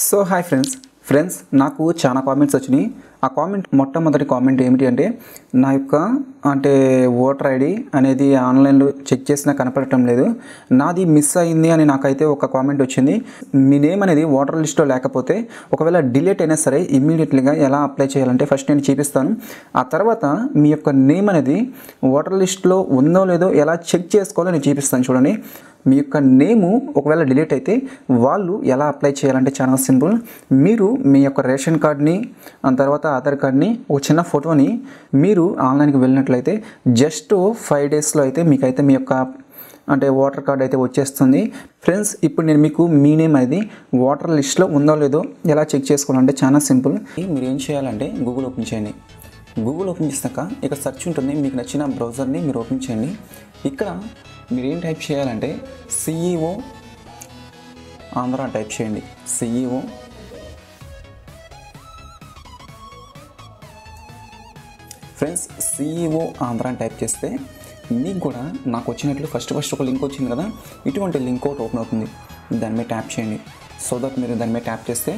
So hi friends నాకు చాలా comments వచ్చినాయి. ఆ కామెంట్ మొట్టమొదటి కామెంట్ ఏమిటి అంటే నా యొక్క ఓటర్ ఐడి అనేది ఆన్లైన్లో చెక్ చేసినా కనపడటం లేదు, నాది మిస్ అయింది అని నాకైతే ఒక కామెంట్ వచ్చింది. మీ నేమ్ అనేది ఓటర్ లిస్ట్లో లేకపోతే ఒకవేళ డిలీట్ అయినా సరే ఇమ్మీడియట్లీగా ఎలా అప్లై చేయాలంటే ఫస్ట్ నేను చూపిస్తాను. ఆ తర్వాత మీ యొక్క నేమ్ అనేది ఓటర్ లిస్ట్లో ఉందో లేదో ఎలా చెక్ చేసుకోవాలో నేను చూపిస్తాను. చూడండి, మీ యొక్క నేము ఒకవేళ డిలీట్ అయితే వాళ్ళు ఎలా అప్లై చేయాలంటే చాలా సింపుల్. మీరు మీ యొక్క రేషన్ కార్డ్ని తర్వాత ఆధార్ కార్డ్ని ఒక చిన్న ఫోటోని మీరు ఆన్లైన్కి వెళ్ళినట్లయితే జస్ట్ 5 డేస్లో అయితే మీకైతే మీ యొక్క ఓటర్ కార్డ్ అయితే వచ్చేస్తుంది. ఫ్రెండ్స్, ఇప్పుడు నేను మీకు మీ నేమ్ అనేది ఓటర్ లిస్ట్లో ఉందో లేదో ఎలా చెక్ చేసుకోవాలంటే చాలా సింపుల్. మీరు ఏం చేయాలంటే గూగుల్ ఓపెన్ చేయండి. గూగుల్ ఓపెన్ చేసినాక ఇక్కడ సెర్చ్ ఉంటుంది, మీకు నచ్చిన బ్రౌజర్ని మీరు ఓపెన్ చేయండి. ఇక్కడ మీరు ఏం టైప్ చేయాలంటే CEO ఆంధ్ర టైప్ చేయండి. CEO ఫ్రెండ్స్, CEO ఆంధ్ర అని టైప్ చేస్తే మీకు కూడా నాకు వచ్చినట్లు ఫస్ట్ ఒక లింక్ వచ్చింది కదా, ఇటువంటి లింక్ ఒకటి ఓపెన్ అవుతుంది. దాని మీద ట్యాప్ చేయండి. సో దట్ మీరు దాని మీద ట్యాప్ చేస్తే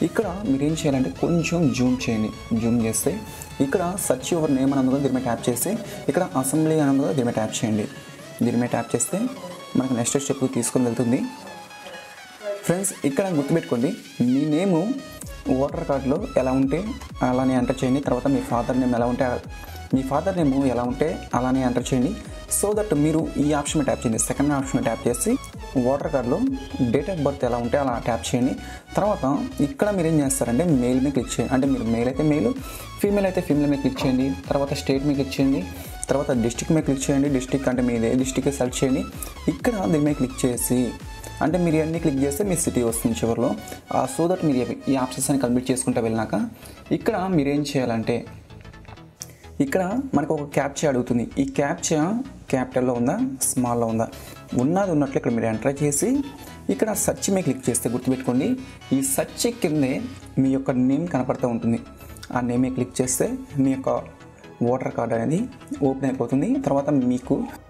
ఇక్కడ మీరు ఏం చేయాలంటే కొంచెం జూమ్ చేయండి. జూమ్ చేస్తే ఇక్కడ సెర్చ్ యువర్ నేమ్ అని ఉంది, దీని మీద ట్యాప్ చేసి ఇక్కడ అసెంబ్లీ అని ఉంది, దీని మీద ట్యాప్ చేయండి. దీని మీద ట్యాప్ చేస్తే మనకు నెక్స్ట్ స్టెప్ తీసుకొని వెళ్తుంది. ఫ్రెండ్స్, ఇక్కడ గుర్తుపెట్టుకోండి, మీ నేము ఓటర్ కార్డులో ఎలా ఉంటే అలానే ఎంటర్ చేయండి. తర్వాత మీ ఫాదర్ నేమ్ ఎలా ఉంటే అలానే ఎంటర్ చేయండి. సో దట్ మీరు ఈ ఆప్షన్ మీద ట్యాప్ చేయండి. సెకండ్ ఆప్షన్ మీద ట్యాప్ చేసి ఓటర్ కార్డులో డేట్ ఆఫ్ బర్త్ ఎలా ఉంటే అలా ట్యాప్ చేయండి. తర్వాత ఇక్కడ మీరు ఏం చేస్తారంటే మెయిల్ మీద క్లిక్ చేయండి. అంటే మీరు మెయిల్ అయితే మెయిల్, ఫీమేల్ అయితే ఫీమేల్ మీద క్లిక్ చేయండి. తర్వాత స్టేట్ మీద క్లిక్ చేయండి. తర్వాత డిస్ట్రిక్ట్ మీద క్లిక్ చేయండి. డిస్ట్రిక్ట్ అంటే మీదే డిస్ట్రిక్ట్ సెలెక్ట్ చేయండి. ఇక్కడ దీని మీద క్లిక్ చేసి మీరు అన్నీ క్లిక్ చేస్తే మీ సిటీ వస్తుంది చివరిలో. సో దట్ మీరు ఈ ఆప్షన్స్ అని కంప్లీట్ చేసుకుంటూ వెళ్ళినాక ఇక్కడ మీరు ఏం చేయాలంటే ఇక్కడ మనకు ఒక క్యాప్చా అడుగుతుంది. ఈ క్యాప్చా క్యాపిటల్లో ఉందా స్మాల్లో ఉందా ఉన్నట్లు ఇక్కడ మీరు ఎంటర్ చేసి ఇక్కడ సెర్చ్ మీద క్లిక్ చేస్తే గుర్తుపెట్టుకోండి, ఈ సెర్చ్ కిందే మీ యొక్క నేమ్ కనపడుతూ ఉంటుంది. ఆ నేమ్ మీద క్లిక్ చేస్తే మీ యొక్క ఓటర్ కార్డ్ అనేది ఓపెన్ అయిపోతుంది. తర్వాత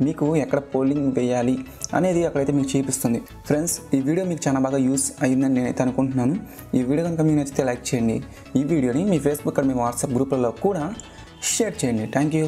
మీకు ఎక్కడ పోలింగ్ వేయాలి అనేది అక్కడైతే మీకు చూపిస్తుంది. ఫ్రెండ్స్, ఈ వీడియో మీకు చాలా బాగా యూస్ అయిందని నేనైతే అనుకుంటున్నాను. ఈ వీడియో కనుక మీకు నచ్చితే లైక్ చేయండి. ఈ వీడియోని మీ ఫేస్బుక్ అండ్ మీ వాట్సాప్ గ్రూప్లలో కూడా షేర్ చేయండి. Thank you.